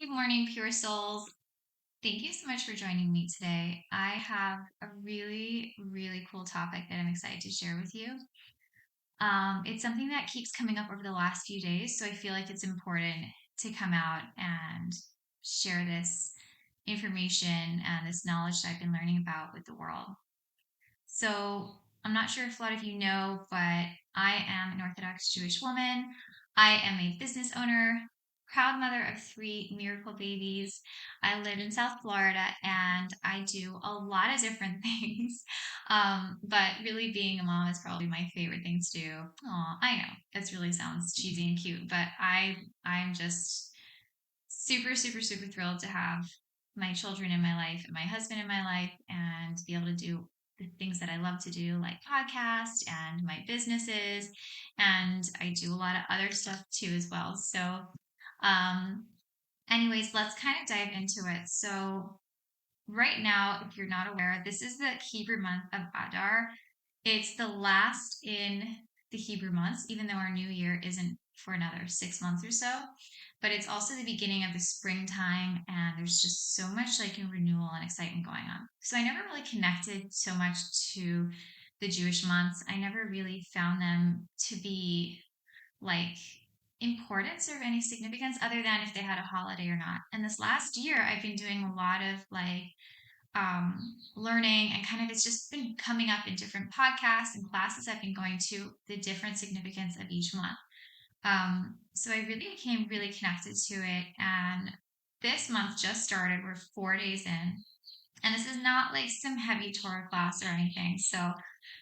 Good morning, pure souls. Thank you so much for joining me today. I have a really, really cool topic that I'm excited to share with you. It's something that keeps coming up over the last few days, so I feel like it's important to come out and share this information and this knowledge that I've been learning about with the world. So, I'm not sure if a lot of you know, but I am an Orthodox Jewish woman. I am a business owner, proud mother of three miracle babies. I live in South Florida and I do a lot of different things. But really, being a mom is probably my favorite thing to do. Oh, I know it really sounds cheesy and cute, but I'm just super, super, super thrilled to have my children in my life and my husband in my life and be able to do the things that I love to do, like podcast and my businesses. And I do a lot of other stuff too, as well. So, um, anyways, let's kind of dive into it. So, right now, if you're not aware, this is the Hebrew month of Adar. It's the last in the Hebrew months, even though our new year isn't for another 6 months or so. But it's also the beginning of the springtime, and there's just so much like renewal and excitement going on. So I never really connected so much to the Jewish months. I never really found them to be like importance or any significance other than if they had a holiday or not. And this last year, I've been doing a lot of learning and kind of it's just been coming up in different podcasts and classes I've been going to the different significance of each month. So I really became really connected to it. And this month just started. We're 4 days in. And this is not like some heavy Torah class or anything. So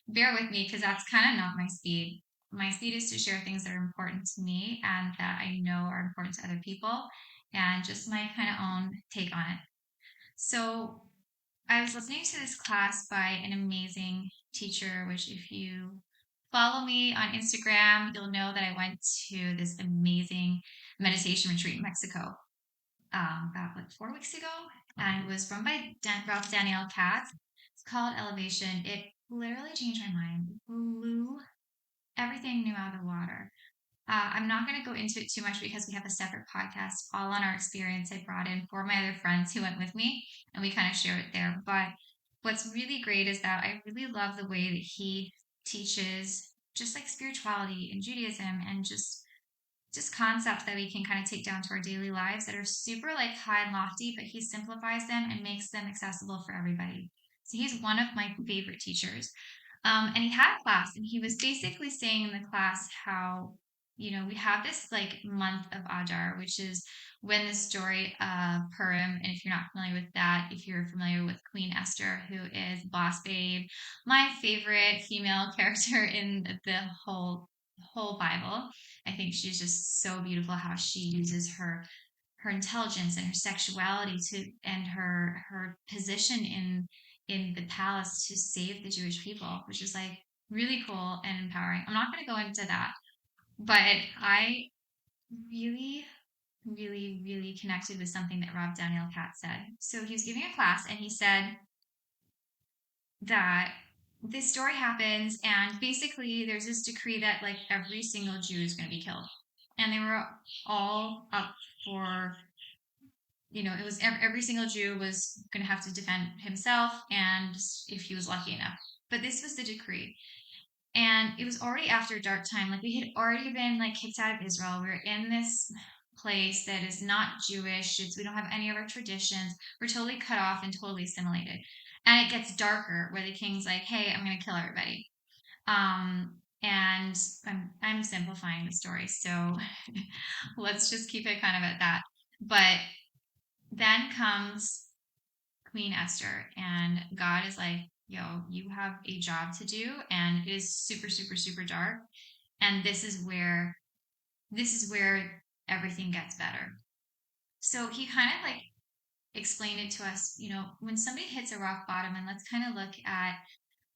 bear with me because that's kind of not my speed. My speed is to share things that are important to me and that I know are important to other people and just my kind of own take on it. So I was listening to this class by an amazing teacher, which if you follow me on Instagram, you'll know that I went to this amazing meditation retreat in Mexico about like 4 weeks ago. And it was run by Ralph Daniel Katz. It's called Elevation. It literally changed my mind. It blew everything new out of the water. I'm not going to go into it too much because we have a separate podcast all on our experience. I brought in four of my other friends who went with me and we kind of share it there. But what's really great is that I really love the way that he teaches just like spirituality and Judaism and just concepts that we can kind of take down to our daily lives that are super like high and lofty, but he simplifies them and makes them accessible for everybody. So he's one of my favorite teachers. And he had a class, and he was basically saying in the class how, we have this like month of Adar, which is when the story of Purim, and if you're not familiar with that, if you're familiar with Queen Esther, who is Boss Babe, my favorite female character in the whole Bible. I think she's just so beautiful how she uses her intelligence and her sexuality to and her position in the palace to save the Jewish people, which is like really cool and empowering. I'm not going to go into that, but I really, really, really connected with something that Rob Daniel Katz said. So he was giving a class and he said that this story happens and basically there's this decree that like every single Jew is going to be killed. And they were all up for it was every single Jew was going to have to defend himself and if he was lucky enough. But this was the decree. And it was already after dark time. Like we had already been like kicked out of Israel. We were in this place that is not Jewish. We don't have any of our traditions. We're totally cut off and totally assimilated. And it gets darker where the king's like, hey, I'm going to kill everybody. And I'm simplifying the story. So let's just keep it kind of at that. But then comes Queen Esther, and God is like, yo, you have a job to do, and it is super, super, super dark. And this is where everything gets better. So he kind of like explained it to us, when somebody hits a rock bottom, and let's kind of look at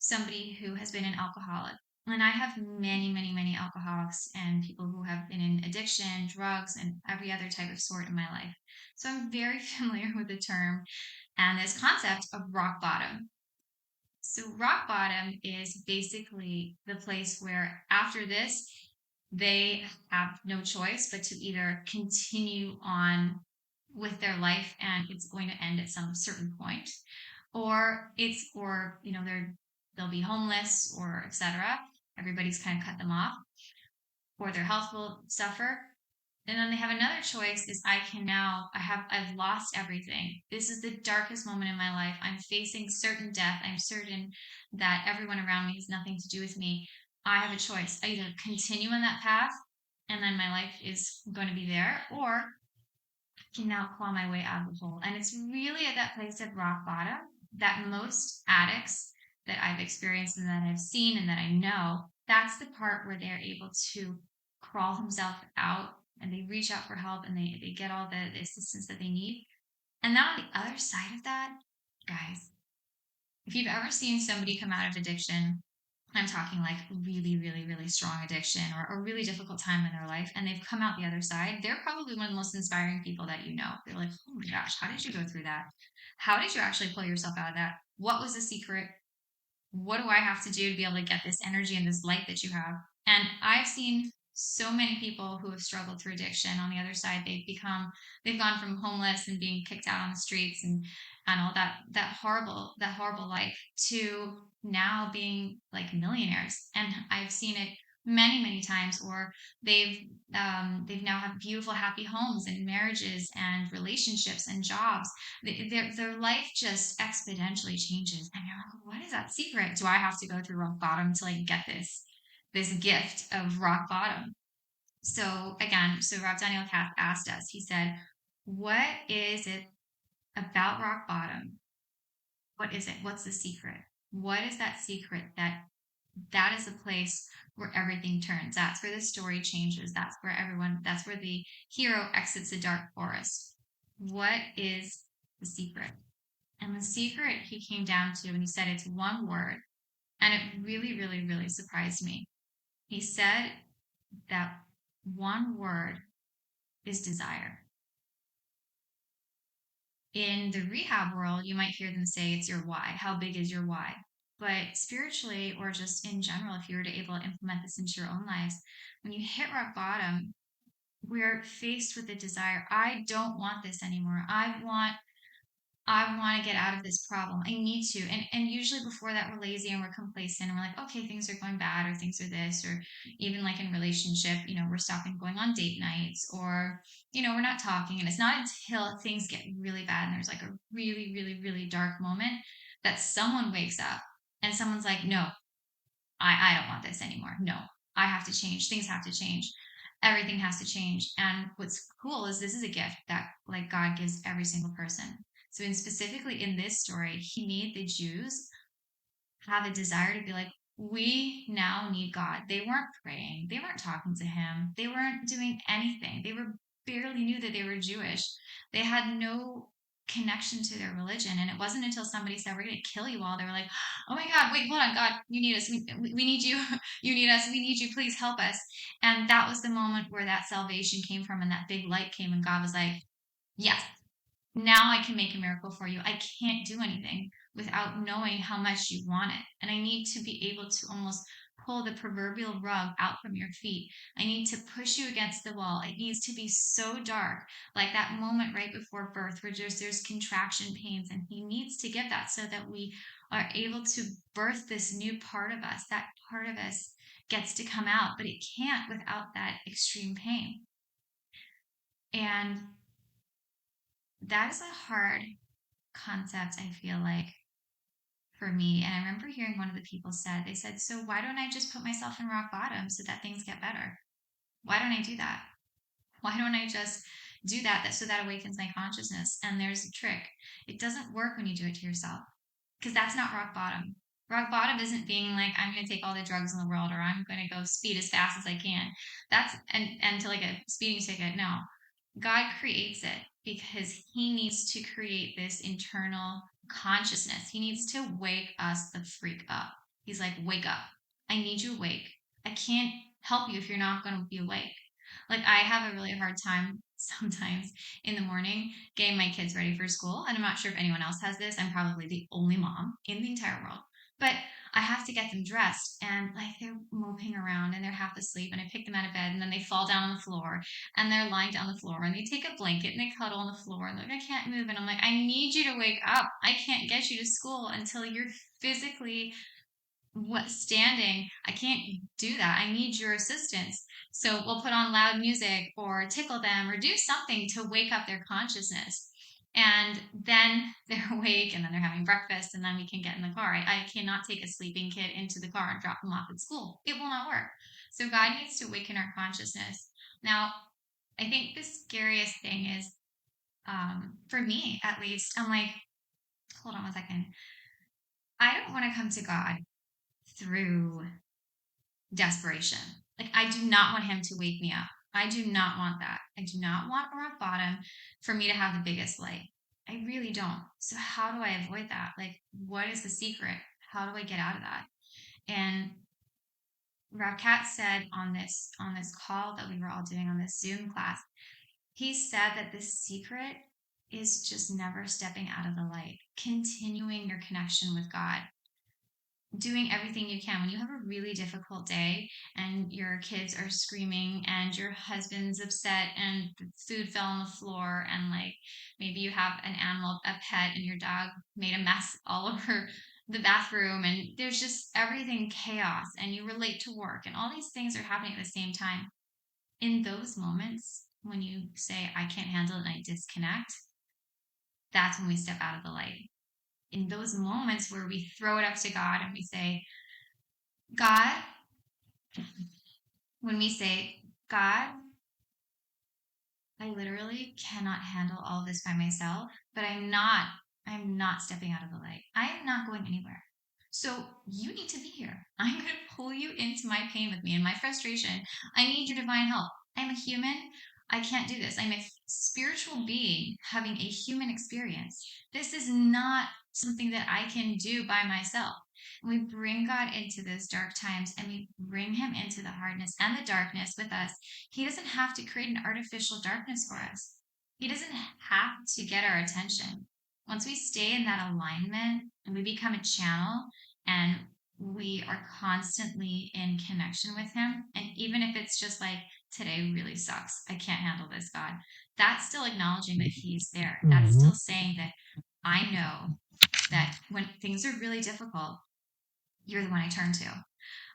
somebody who has been an alcoholic. And I have many, many, many alcoholics and people who have been in addiction, drugs, and every other type of sort in my life. So I'm very familiar with the term and this concept of rock bottom. So, rock bottom is basically the place where after this, they have no choice but to either continue on with their life and it's going to end at some certain point, or they'll be homeless or etc. Everybody's kind of cut them off, or their health will suffer. And then they have another choice is I've lost everything. This is the darkest moment in my life. I'm facing certain death. I'm certain that everyone around me has nothing to do with me. I have a choice. I either continue on that path and then my life is going to be there, or can now claw my way out of the hole. And it's really at that place of rock bottom that most addicts that I've experienced and that I've seen and that I know, that's the part where they're able to crawl themselves out and they reach out for help and they get all the assistance that they need. And now on the other side of that, guys, if you've ever seen somebody come out of addiction, I'm talking like really, really, really strong addiction or a really difficult time in their life, and they've come out the other side, they're probably one of the most inspiring people that you know. They're like, oh my gosh, how did you go through that? How did you actually pull yourself out of that? What was the secret? What do I have to do to be able to get this energy and this light that you have? And I've seen so many people who have struggled through addiction on the other side. They've gone from homeless and being kicked out on the streets and all that horrible life to now being like millionaires. And I've seen it many, many times, or they've they've now have beautiful, happy homes and marriages and relationships and jobs. Their life just exponentially changes, and you're like, what is that secret? Do I have to go through rock bottom to like get this gift of rock bottom? So again, Rob Daniel Kath asked us, he said, what is it about rock bottom? What is it? What's the secret? What is that secret that is the place where everything turns? That's where the story changes. That's where the hero exits the dark forest. What is the secret? And the secret he came down to, and he said it's one word, and it really, really, really surprised me. He said that one word is desire. In the rehab world, you might hear them say it's your why. How big is your why? But spiritually, or just in general, if you were to able to implement this into your own lives, when you hit rock bottom, we're faced with the desire. I don't want this anymore. I want to get out of this problem. I need to. And usually before that, we're lazy and we're complacent and we're like, okay, things are going bad or things are this, or even like in relationship, we're stopping going on date nights, or, we're not talking. And it's not until things get really bad and there's like a really, really, really dark moment that someone wakes up and someone's like, no, I don't want this anymore. No, I have to change. Things have to change. Everything has to change. And what's cool is this is a gift that like God gives every single person. So specifically in this story, he made the Jews have a desire to be like, we now need God. They weren't praying. They weren't talking to him. They weren't doing anything. They were barely knew that they were Jewish. They had no connection to their religion. And it wasn't until somebody said, we're going to kill you all. They were like, oh my God, wait, hold on. God, you need us. We need you. You need us. We need you. Please help us. And that was the moment where that salvation came from and that big light came. And God was like, yes, now I can make a miracle for you. I can't do anything without knowing how much you want it. And I need to be able to almost pull the proverbial rug out from your feet. I need to push you against the wall. It needs to be so dark, like that moment right before birth where there's contraction pains. And he needs to get that so that we are able to birth this new part of us. That part of us gets to come out, but it can't without that extreme pain. And that is a hard concept, I feel like, for me. And I remember hearing one of the people they said, so why don't I just put myself in rock bottom so that things get better? Why don't I do that? Why don't I just do that so that awakens my consciousness? And there's a trick. It doesn't work when you do it to yourself, because that's not rock bottom. Rock bottom isn't being like, I'm going to take all the drugs in the world, or I'm going to go speed as fast as I can. That's and to like a speeding ticket. No, God creates it because he needs to create this internal consciousness. He needs to wake us the freak up. He's like, wake up. I need you awake. I can't help you if you're not going to be awake. Like, I have a really hard time sometimes in the morning getting my kids ready for school. And I'm not sure if anyone else has this. I'm probably the only mom in the entire world. But I have to get them dressed, and like they're moping around and they're half asleep, and I pick them out of bed and then they fall down on the floor and they're lying down the floor and they take a blanket and they cuddle on the floor and they're like, I can't move. And I'm like, I need you to wake up. I can't get you to school until you're physically standing. I can't do that. I need your assistance. So we'll put on loud music or tickle them or do something to wake up their consciousness. And then they're awake and then they're having breakfast and then we can get in the car. I cannot take a sleeping kid into the car and drop them off at school. It will not work. So God needs to awaken our consciousness. Now, I think the scariest thing is, for me at least, I'm like, hold on one second. I don't want to come to God through desperation. Like, I do not want him to wake me up. I do not want that. I do not want rock bottom for me to have the biggest light. I really don't. So how do I avoid that? Like, what is the secret? How do I get out of that? And Rob Katz said on this call that we were all doing on this Zoom class, he said that the secret is just never stepping out of the light, continuing your connection with God, doing everything you can when you have a really difficult day and your kids are screaming and your husband's upset and the food fell on the floor and like maybe you have an animal, a pet, and your dog made a mess all over the bathroom and there's just everything chaos and you were late to work and all these things are happening at the same time. In those moments when you say I can't handle it and I disconnect, that's when we step out of the light. In those moments where we throw it up to God and we say, God, when we say, God, I literally cannot handle all this by myself, but I'm not stepping out of the light. I am not going anywhere. So you need to be here. I'm going to pull you into my pain with me and my frustration. I need your divine help. I'm a human. I can't do this. I'm a spiritual being having a human experience. This is not something that I can do by myself. And we bring God into those dark times and we bring him into the hardness and the darkness with us. He doesn't have to create an artificial darkness for us. He doesn't have to get our attention. Once we stay in that alignment and we become a channel and we are constantly in connection with him, and even if it's just like, today really sucks, I can't handle this, God, that's still acknowledging that he's there. That's still saying that I know that when things are really difficult, you're the one I turn to.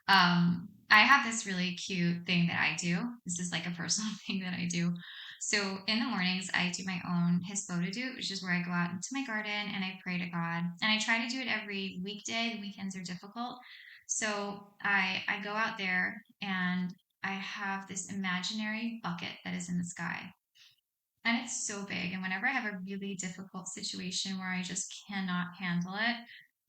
I have this really cute thing that I do. This is like a personal thing that I do. So in the mornings, I do my own Hispodadut, which is where I go out into my garden and I pray to God. And I try to do it every weekday. The weekends are difficult. So I go out there and I have this imaginary bucket that is in the sky. And it's so big. And whenever I have a really difficult situation where I just cannot handle it,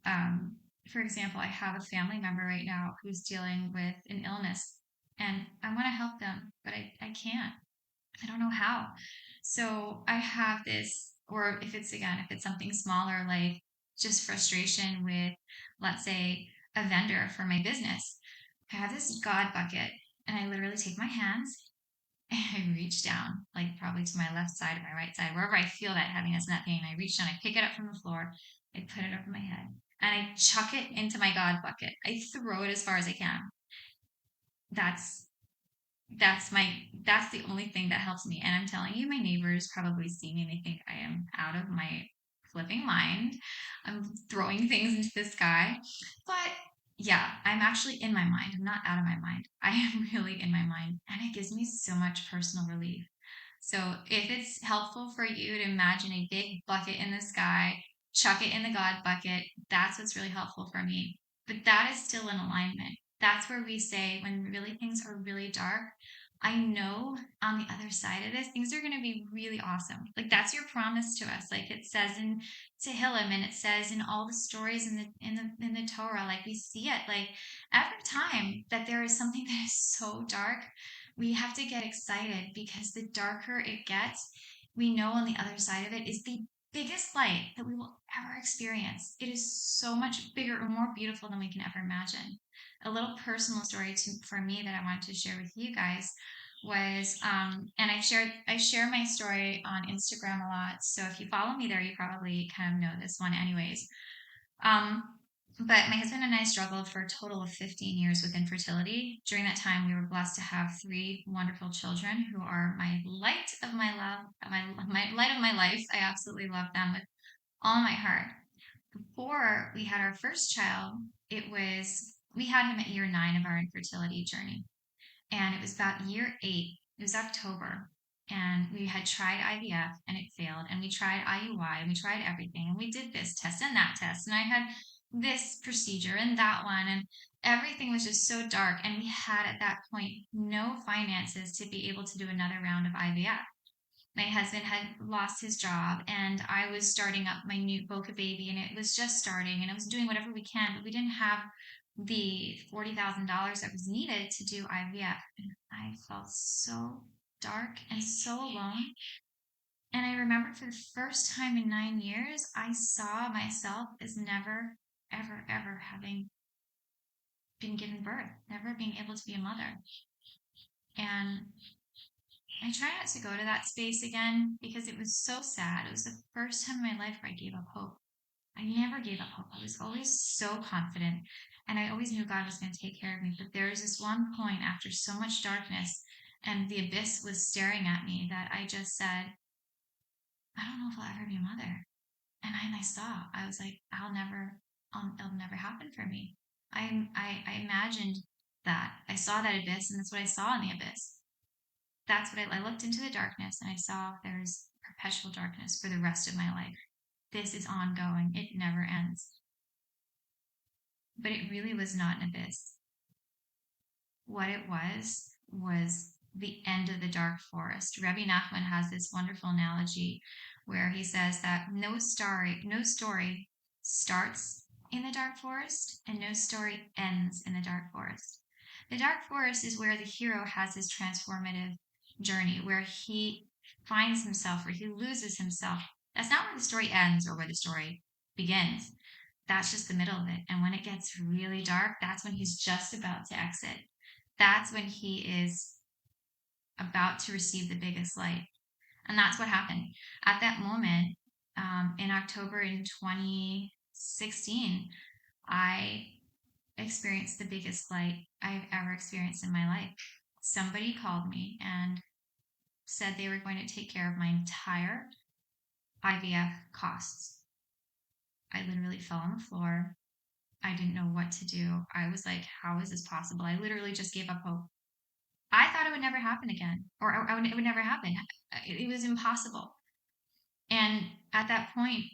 um, for example, I have a family member right now who's dealing with an illness and I want to help them, but I can't. I don't know how. So I have this, or if it's something smaller, like just frustration with, let's say, a vendor for my business, I have this God bucket and I literally take my hands and I reach down, like probably to my left side or my right side, wherever I feel that heaviness and that pain. I reach down, I pick it up from the floor, I put it over my head, and I chuck it into my God bucket. I throw it as far as I can. That's that's the only thing that helps me. And I'm telling you, my neighbors probably see me and they think I am out of my flipping mind. I'm throwing things into the sky. But yeah, I'm actually in my mind. I'm not out of my mind. I am really in my mind. And it gives me so much personal relief. So if it's helpful for you to imagine a big bucket in the sky, chuck it in the God bucket, that's what's really helpful for me. But that is still in alignment. That's where we say when really things are really dark, I know on the other side of this, things are going to be really awesome. Like that's your promise to us. Like it says in Tehillim and it says in all the stories in the Torah, like we see it. Like every time that there is something that is so dark, we have to get excited because the darker it gets, we know on the other side of it is the biggest light that we will ever experience. It is so much bigger and more beautiful than we can ever imagine. A little personal story for me that I wanted to share with you guys was and I share my story on Instagram a lot. So if you follow me there, you probably kind of know this one anyways. Um But my husband and I struggled for a total of 15 years with infertility. During that time, we were blessed to have three wonderful children who are my light of my love, my light of my life. I absolutely love them with all my heart. Before we had our first child, we had him at year 9 of our infertility journey. And it was about year 8, it was October. And we had tried IVF and it failed. And we tried IUI and we tried everything. And we did this test and that test. And I had this procedure and that one. And everything was just so dark. And we had at that point no finances to be able to do another round of IVF. My husband had lost his job and I was starting up my new Boca baby and it was just starting and I was doing whatever we can, but we didn't have the $40,000 that was needed to do IVF. And I felt so dark and so alone. And I remember for the first time in 9 years, I saw myself as never, ever, ever having been given birth, never being able to be a mother. And I try not to go to that space again because it was so sad. It was the first time in my life where I gave up hope. I never gave up hope. I was always so confident and I always knew God was going to take care of me. But there was this one point after so much darkness and the abyss was staring at me that I just said, I don't know if I'll ever be a mother. And I saw, I was like, it'll never happen for me. I imagined that. I saw that abyss and that's what I saw in the abyss. That's what I looked into the darkness and I saw there's perpetual darkness for the rest of my life. This is ongoing. It never ends. But it really was not an abyss. What it was the end of the dark forest. Rebbe Nachman has this wonderful analogy where he says that no story starts in the dark forest and no story ends in the dark forest. The dark forest is where the hero has his transformative journey, where he finds himself, where he loses himself. That's not where the story ends or where the story begins. That's just the middle of it. And when it gets really dark, that's when he's just about to exit. That's when he is about to receive the biggest light. And that's what happened. At that moment, in October in 2016, I experienced the biggest light I've ever experienced in my life. Somebody called me and said they were going to take care of my entire IVF costs. I literally fell on the floor. I didn't know what to do. I was like, how is this possible? I literally just gave up hope. I thought it would never happen again, or it would never happen. It was impossible. And at that point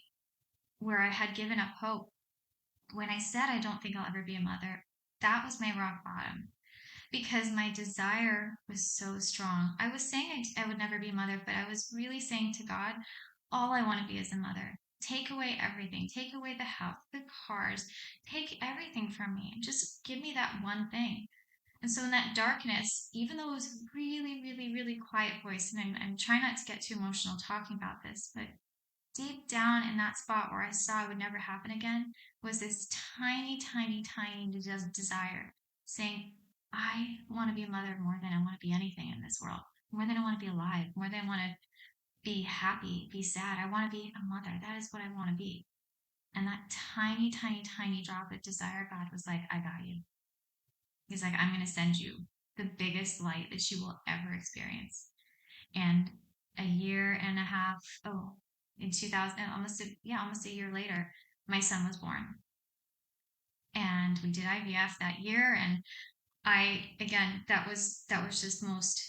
where I had given up hope, when I said I don't think I'll ever be a mother, that was my rock bottom because my desire was so strong. I was saying I would never be a mother, but I was really saying to God, all I want to be is a mother. Take away everything. Take away the house, the cars. Take everything from me. Just give me that one thing. And so in that darkness, even though it was really, really, really quiet voice, and I'm trying not to get too emotional talking about this, but deep down in that spot where I saw it would never happen again was this tiny, tiny, tiny desire saying, I want to be a mother more than I want to be anything in this world, more than I want to be alive, more than I want to be happy, be sad. I want to be a mother. That is what I want to be. And that tiny, tiny, tiny drop of desire, God was like, I got you. He's like, I'm going to send you the biggest light that you will ever experience. And a year and a half, in 2000, almost a year later, my son was born. And we did IVF that year. And that was just the most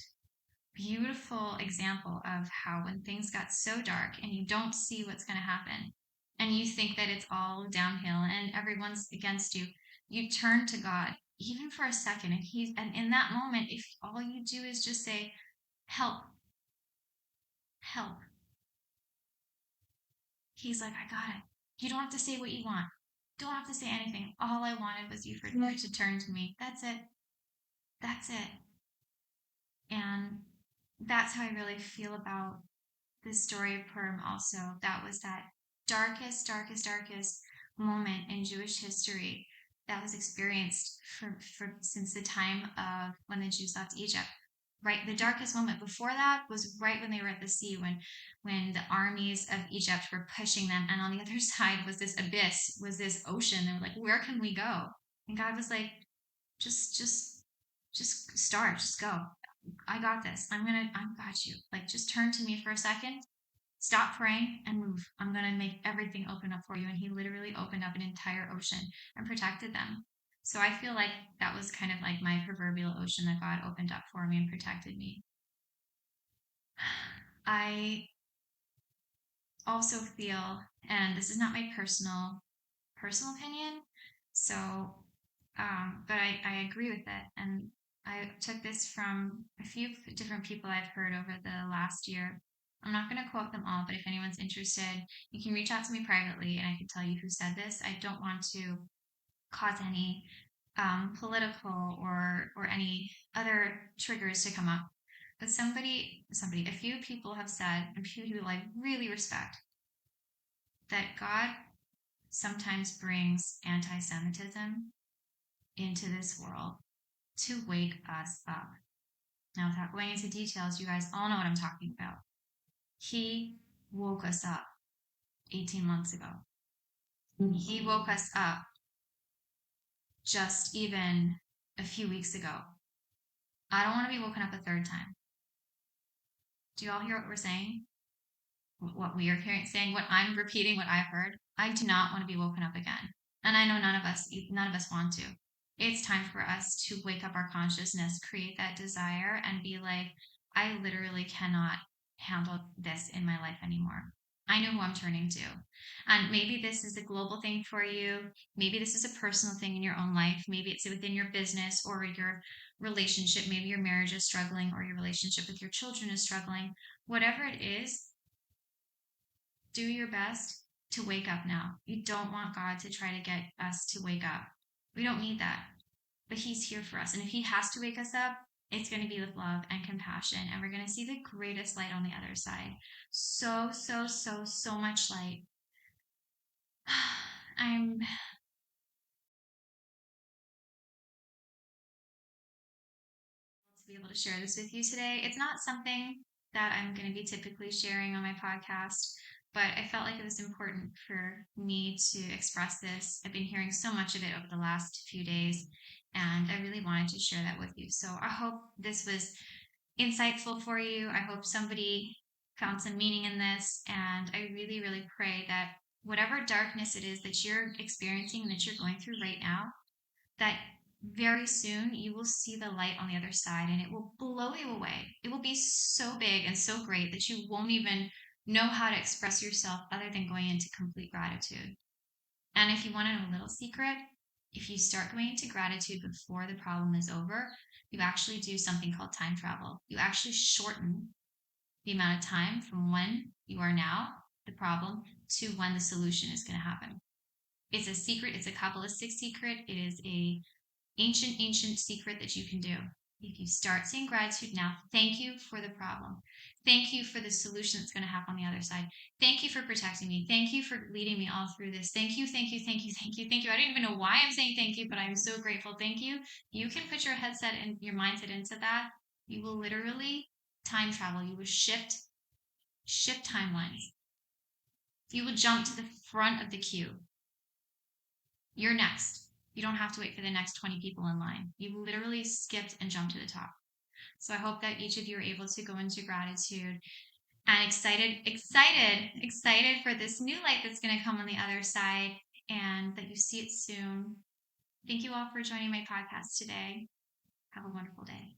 beautiful example of how when things got so dark and you don't see what's going to happen and you think that it's all downhill and everyone's against you, you turn to God even for a second and in that moment, if all you do is just say, help, help, he's like, I got it. You don't have to say what you want. Don't have to say anything. All I wanted was you to turn to me. That's it. That's it. And that's how I really feel about the story of Purim also. That was that darkest, darkest, darkest moment in Jewish history that was experienced since the time of when the Jews left Egypt. right, the darkest moment before that was right when they were at the sea, when the armies of Egypt were pushing them, and on the other side was this abyss, was this ocean. They were like, where can we go? And God was like, just start, just go. I got this. I got you. Like, just turn to me for a second, stop praying, and move. I'm going to make everything open up for you. And he literally opened up an entire ocean and protected them. So I feel like that was kind of like my proverbial ocean that God opened up for me and protected me. I also feel, and this is not my personal opinion, so but I agree with it, and I took this from a few different people I've heard over the last year. I'm not going to quote them all, but if anyone's interested, you can reach out to me privately and I can tell you who said this. I don't want to cause any political or any other triggers to come up. But a few people have said, and people who I really respect, that God sometimes brings anti Semitism into this world to wake us up. Now, without going into details, you guys all know what I'm talking about. He woke us up 18 months ago. He woke us up just even a few weeks ago. I don't want to be woken up a third time. Do you all hear what we're saying? What we are hearing, saying, what I'm repeating, what I've heard? I do not want to be woken up again. And I know none of us want to. It's time for us to wake up our consciousness, create that desire, and be like, I literally cannot handle this in my life anymore. I know who I'm turning to. And maybe this is a global thing for you. Maybe this is a personal thing in your own life. Maybe it's within your business or your relationship. Maybe your marriage is struggling or your relationship with your children is struggling. Whatever it is, do your best to wake up now. You don't want God to try to get us to wake up. We don't need that. But He's here for us. And if He has to wake us up, it's going to be with love and compassion. And we're going to see the greatest light on the other side. So much light. I'm to be able to share this with you today. It's not something that I'm going to be typically sharing on my podcast, but I felt like it was important for me to express this. I've been hearing so much of it over the last few days, and I really wanted to share that with you. So I hope this was insightful for you. I hope somebody found some meaning in this, and I really pray that whatever darkness it is that you're experiencing and that you're going through right now, that very soon you will see the light on the other side and it will blow you away. It will be so big and so great that you won't even know how to express yourself other than going into complete gratitude. And if you want to know a little secret, if you start going into gratitude before the problem is over, you actually do something called time travel. You actually shorten the amount of time from when you are now, the problem, to when the solution is going to happen. It's a secret. It's a Kabbalistic secret. It is a ancient secret that you can do. If you start saying gratitude now, thank you for the problem. Thank you for the solution that's going to happen on the other side. Thank you for protecting me. Thank you for leading me all through this. Thank you. I don't even know why I'm saying thank you, but I'm so grateful. Thank you. You can put your headset and your mindset into that. You will literally time travel. You will shift timelines. You will jump to the front of the queue. You're next. You don't have to wait for the next 20 people in line. You literally skipped and jumped to the top. So I hope that each of you are able to go into gratitude and excited for this new light that's going to come on the other side and that you see it soon. Thank you all for joining my podcast today. Have a wonderful day.